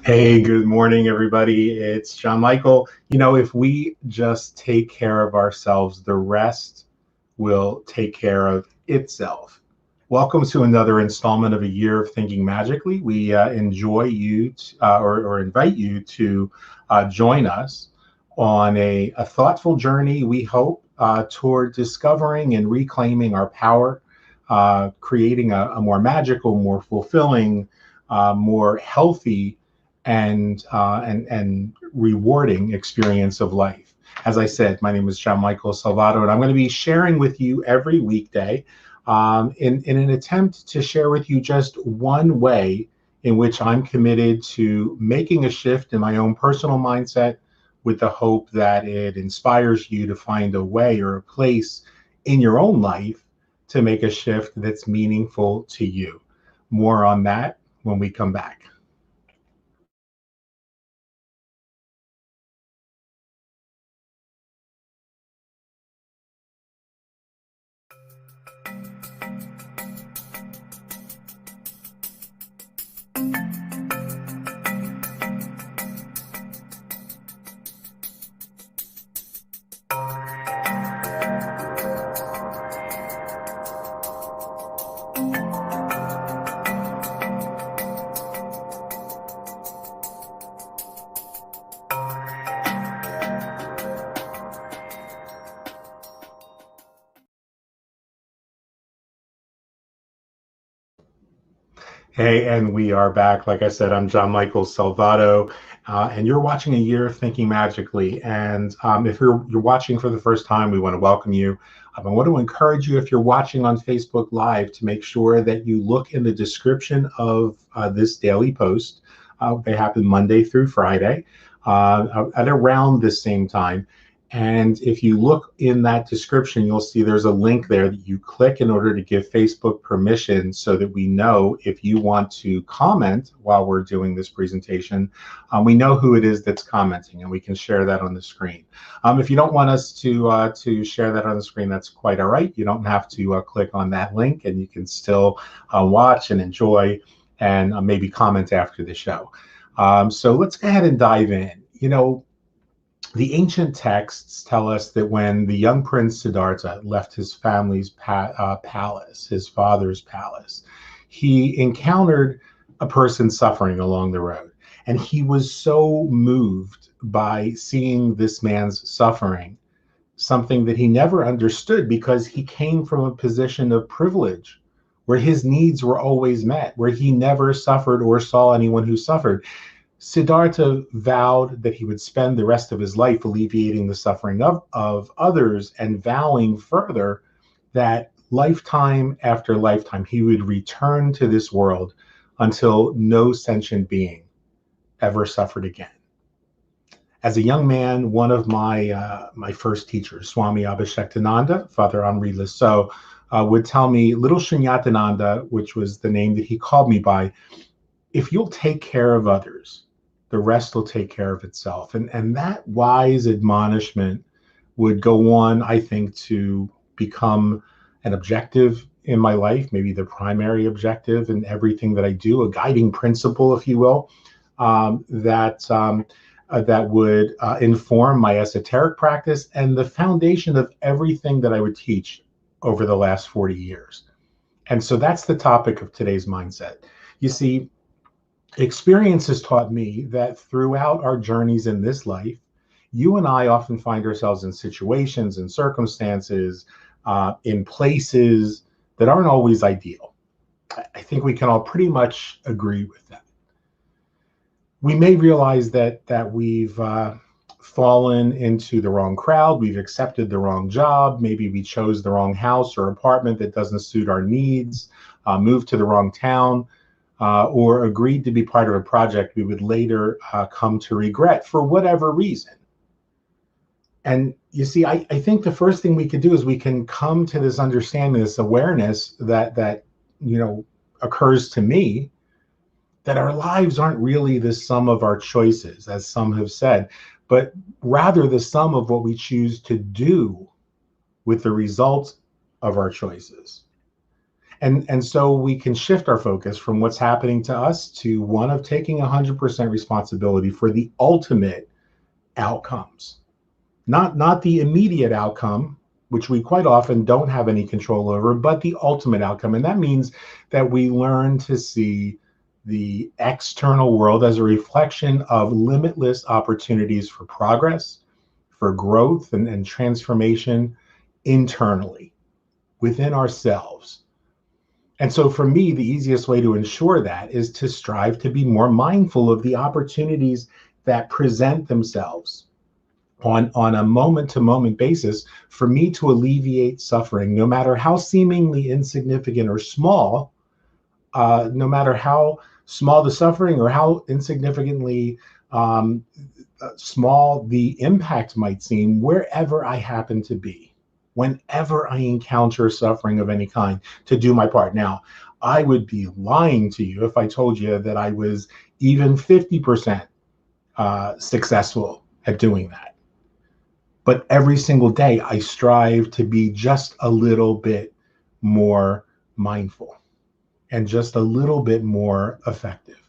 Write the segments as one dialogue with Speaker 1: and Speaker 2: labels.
Speaker 1: Hey, good morning, everybody. It's John Michael. If we just take care of ourselves, the rest will take care of itself. Welcome to another installment of A Year of Thinking Magically. We enjoy you or invite you to join us on a thoughtful journey, we hope, toward discovering and reclaiming our power, creating a more magical, more fulfilling, more healthy, and rewarding experience of life. As I said, my name is John Michael Salvato, and I'm going to be sharing with you every weekday in an attempt to share with you just one way in which I'm committed to making a shift in my own personal mindset with the hope that it inspires you to find a way or a place in your own life to make a shift that's meaningful to you. More on that when we come back. Hey, and we are back. Like I said, I'm John Michael Salvato, and you're watching A Year of Thinking Magically. And if you're watching for the first time, we want to welcome you. I want to encourage you, if you're watching on Facebook Live, to make sure that you look in the description of this daily post. They happen Monday through Friday at around the same time. And if you look in that description, you'll see there's a link there that you click in order to give Facebook permission so that we know if you want to comment while we're doing this presentation. We know who it is that's commenting, and we can share that on the screen. If you don't want us to share that on the screen, that's quite all right. You don't have to click on that link, and you can still watch and enjoy and maybe comment after the show. So let's go ahead and dive in. The ancient texts tell us that when the young prince Siddhartha left his family's palace, his father's palace, he encountered a person suffering along the road. And he was so moved by seeing this man's suffering, something that he never understood because he came from a position of privilege where his needs were always met, where he never suffered or saw anyone who suffered. Siddhartha vowed that he would spend the rest of his life alleviating the suffering of others, and vowing further that lifetime after lifetime he would return to this world until no sentient being ever suffered again. As a young man, one of my first teachers, Swami Abhishektananda, Father Henri Lissot, would tell me, Little Shinyatananda, which was the name that he called me by, if you'll take care of others, the rest will take care of itself. And that wise admonishment would go on, I think, to become an objective in my life, maybe the primary objective in everything that I do, a guiding principle, if you will, that would inform my esoteric practice and the foundation of everything that I would teach over the last 40 years. And so that's the topic of today's mindset. You see, experience has taught me that throughout our journeys in this life, you and I often find ourselves in situations and circumstances, in places that aren't always ideal. I think we can all pretty much agree with that. We may realize that we've fallen into the wrong crowd, we've accepted the wrong job, maybe we chose the wrong house or apartment that doesn't suit our needs, moved to the wrong town, or agreed to be part of a project we would later come to regret for whatever reason. And you see, I think the first thing we could do is we can come to this understanding, this awareness that occurs to me, that our lives aren't really the sum of our choices, as some have said, but rather the sum of what we choose to do with the results of our choices. And so we can shift our focus from what's happening to us to one of taking 100% responsibility for the ultimate outcomes, not the immediate outcome, which we quite often don't have any control over, but the ultimate outcome. And that means that we learn to see the external world as a reflection of limitless opportunities for progress, for growth, and transformation internally within ourselves. And so for me, the easiest way to ensure that is to strive to be more mindful of the opportunities that present themselves on a moment to moment basis for me to alleviate suffering, no matter how seemingly insignificant or small, no matter how small the suffering or how insignificantly small the impact might seem, wherever I happen to be, whenever I encounter suffering of any kind, to do my part. Now, I would be lying to you if I told you that I was even 50% successful at doing that. But every single day, I strive to be just a little bit more mindful and just a little bit more effective.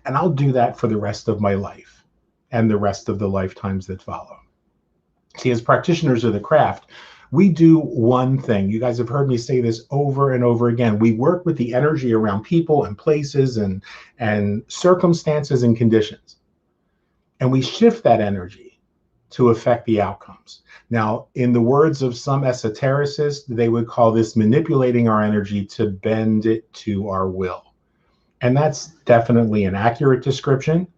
Speaker 1: And I'll do that for the rest of my life and the rest of the lifetimes that follow. See, as practitioners of the craft, we do one thing. You guys have heard me say this over and over again. We work with the energy around people and places and circumstances and conditions. And we shift that energy to affect the outcomes. Now, in the words of some esotericists, they would call this manipulating our energy to bend it to our will. And that's definitely an accurate description,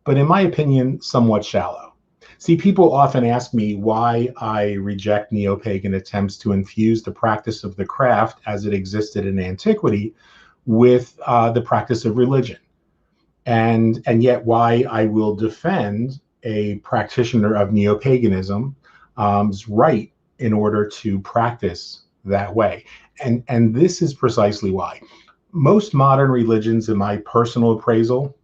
Speaker 1: but in my opinion, somewhat shallow. See, people often ask me why I reject neo-pagan attempts to infuse the practice of the craft as it existed in antiquity with the practice of religion. And yet why I will defend a practitioner of neo-paganism's right in order to practice that way. And this is precisely why. Most modern religions, in my personal appraisal,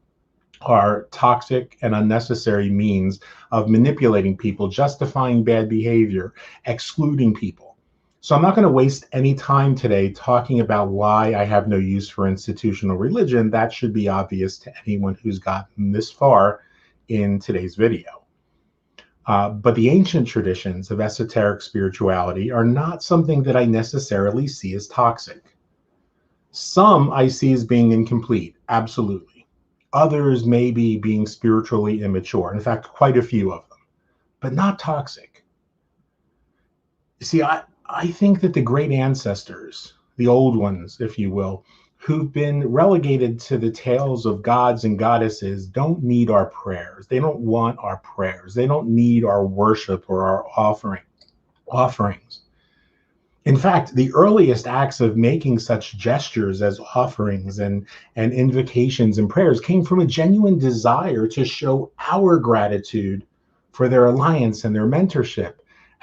Speaker 1: are toxic and unnecessary means of manipulating people, justifying bad behavior, excluding people. So I'm not going to waste any time today talking about why I have no use for institutional religion. That should be obvious to anyone who's gotten this far in today's video. But the ancient traditions of esoteric spirituality are not something that I necessarily see as toxic. Some I see as being incomplete, absolutely. Others may be being spiritually immature. In fact, quite a few of them, but not toxic. See, I think that the great ancestors, the old ones, if you will, who've been relegated to the tales of gods and goddesses don't need our prayers. They don't want our prayers. They don't need our worship or our offerings. In fact, the earliest acts of making such gestures as offerings and invocations and prayers came from a genuine desire to show our gratitude for their alliance and their mentorship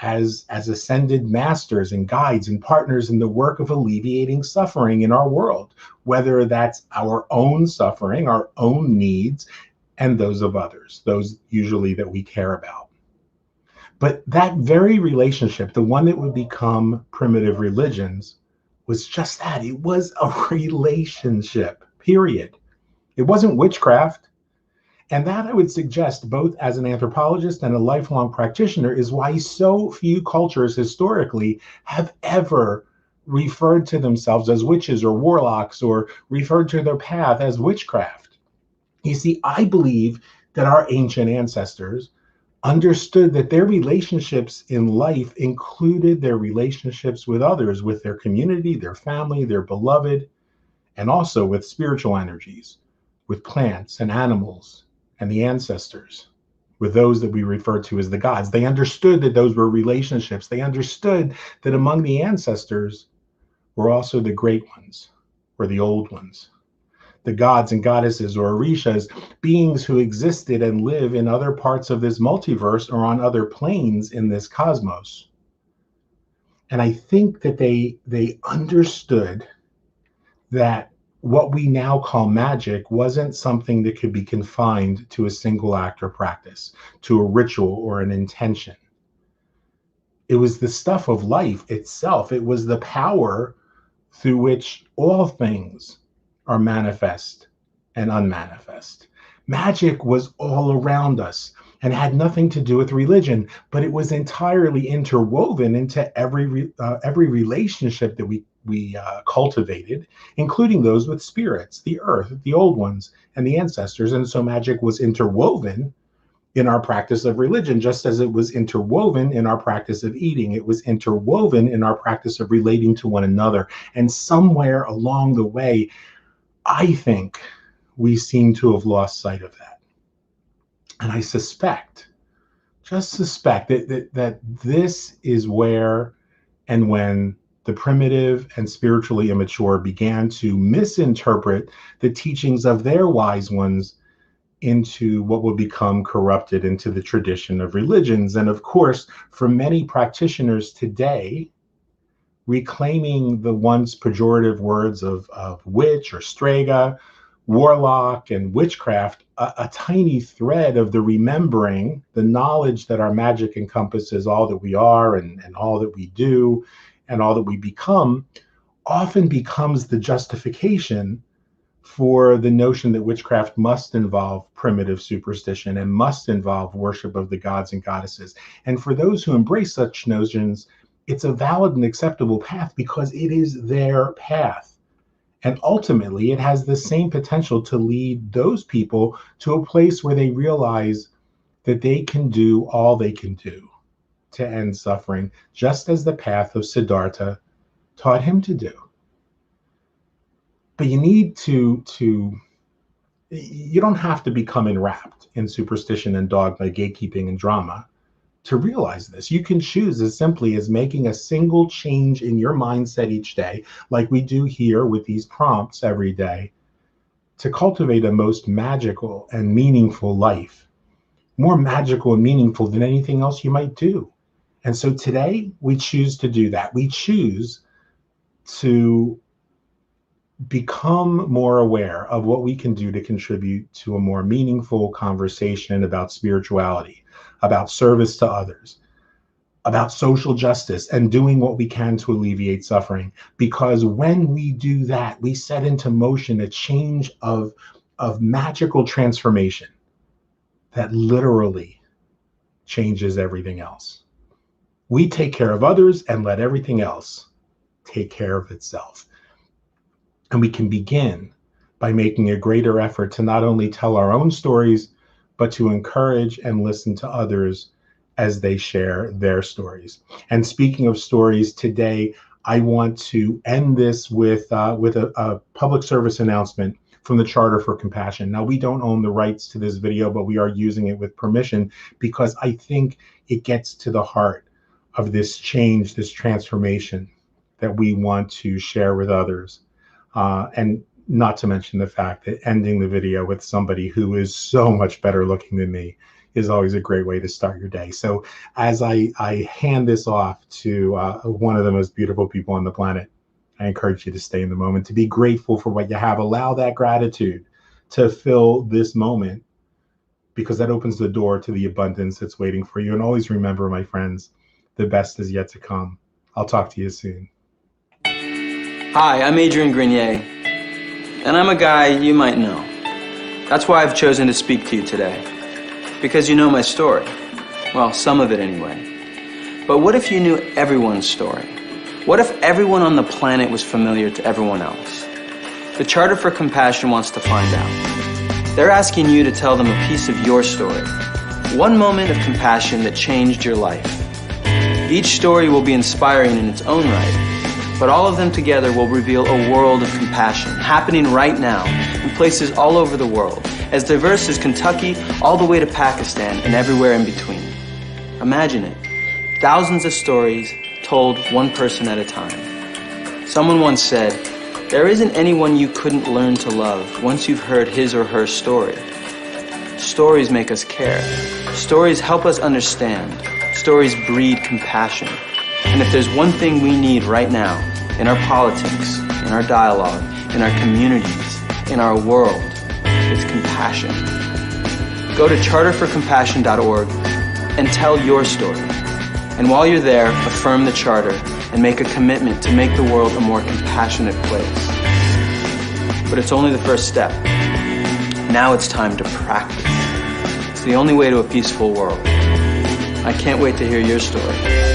Speaker 1: as ascended masters and guides and partners in the work of alleviating suffering in our world, whether that's our own suffering, our own needs, and those of others, those usually that we care about. But that very relationship, the one that would become primitive religions, was just that. It was a relationship, period. It wasn't witchcraft. And that, I would suggest, both as an anthropologist and a lifelong practitioner, is why so few cultures historically have ever referred to themselves as witches or warlocks or referred to their path as witchcraft. You see, I believe that our ancient ancestors understood that their relationships in life included their relationships with others, with their community, their family, their beloved, and also with spiritual energies, with plants and animals and the ancestors, with those that we refer to as the gods. They understood that those were relationships. They understood that among the ancestors were also the great ones, or the old ones, the gods and goddesses, or orishas, beings who existed and live in other parts of this multiverse or on other planes in this cosmos. And I think that they understood that what we now call magic wasn't something that could be confined to a single act or practice, to a ritual or an intention. It was the stuff of life itself. It was the power through which all things are manifest and unmanifest. Magic was all around us and had nothing to do with religion, but it was entirely interwoven into every relationship that we cultivated, including those with spirits, the earth, the old ones, and the ancestors. And so magic was interwoven in our practice of religion, just as it was interwoven in our practice of eating. It was interwoven in our practice of relating to one another. And somewhere along the way, I think we seem to have lost sight of that. And I just suspect that this is where and when the primitive and spiritually immature began to misinterpret the teachings of their wise ones into what would become corrupted into the tradition of religions. And of course, for many practitioners today, reclaiming the once pejorative words of witch or strega, warlock, and witchcraft, a tiny thread of the remembering, the knowledge that our magic encompasses all that we are and all that we do and all that we become, often becomes the justification for the notion that witchcraft must involve primitive superstition and must involve worship of the gods and goddesses. And for those who embrace such notions, it's a valid and acceptable path because it is their path. And ultimately, it has the same potential to lead those people to a place where they realize that they can do all they can do to end suffering, just as the path of Siddhartha taught him to do. But you need you don't have to become enwrapped in superstition and dogma, gatekeeping and drama to realize this. You can choose as simply as making a single change in your mindset each day, like we do here with these prompts every day, to cultivate a most magical and meaningful life, more magical and meaningful than anything else you might do. And so today we choose to do that. We choose to become more aware of what we can do to contribute to a more meaningful conversation about spirituality, about service to others, about social justice, and doing what we can to alleviate suffering. Because when we do that, we set into motion a change of magical transformation that literally changes everything else. We take care of others and let everything else take care of itself. And we can begin by making a greater effort to not only tell our own stories, but to encourage and listen to others as they share their stories. And speaking of stories, today I want to end this with a public service announcement from the Charter for Compassion. Now, we don't own the rights to this video, but we are using it with permission because I think it gets to the heart of this change, this transformation that we want to share with others. And not to mention the fact that ending the video with somebody who is so much better looking than me is always a great way to start your day. So as I hand this off to one of the most beautiful people on the planet, I encourage you to stay in the moment, to be grateful for what you have. Allow that gratitude to fill this moment, because that opens the door to the abundance that's waiting for you. And always remember, my friends, the best is yet to come. I'll talk to you soon.
Speaker 2: Hi, I'm Adrian Grenier, and I'm a guy you might know. That's why I've chosen to speak to you today, because you know my story. Well, some of it anyway. But what if you knew everyone's story? What if everyone on the planet was familiar to everyone else? The Charter for Compassion wants to find out. They're asking you to tell them a piece of your story, one moment of compassion that changed your life. Each story will be inspiring in its own right, but all of them together will reveal a world of compassion happening right now in places all over the world, as diverse as Kentucky all the way to Pakistan and everywhere in between. Imagine it. Thousands of stories told one person at a time. Someone once said, "There isn't anyone you couldn't learn to love once you've heard his or her story." Stories make us care. Stories help us understand. Stories breed compassion. And if there's one thing we need right now, in our politics, in our dialogue, in our communities, in our world, it's compassion. Go to charterforcompassion.org and tell your story. And while you're there, affirm the Charter and make a commitment to make the world a more compassionate place. But it's only the first step. Now it's time to practice. It's the only way to a peaceful world. I can't wait to hear your story.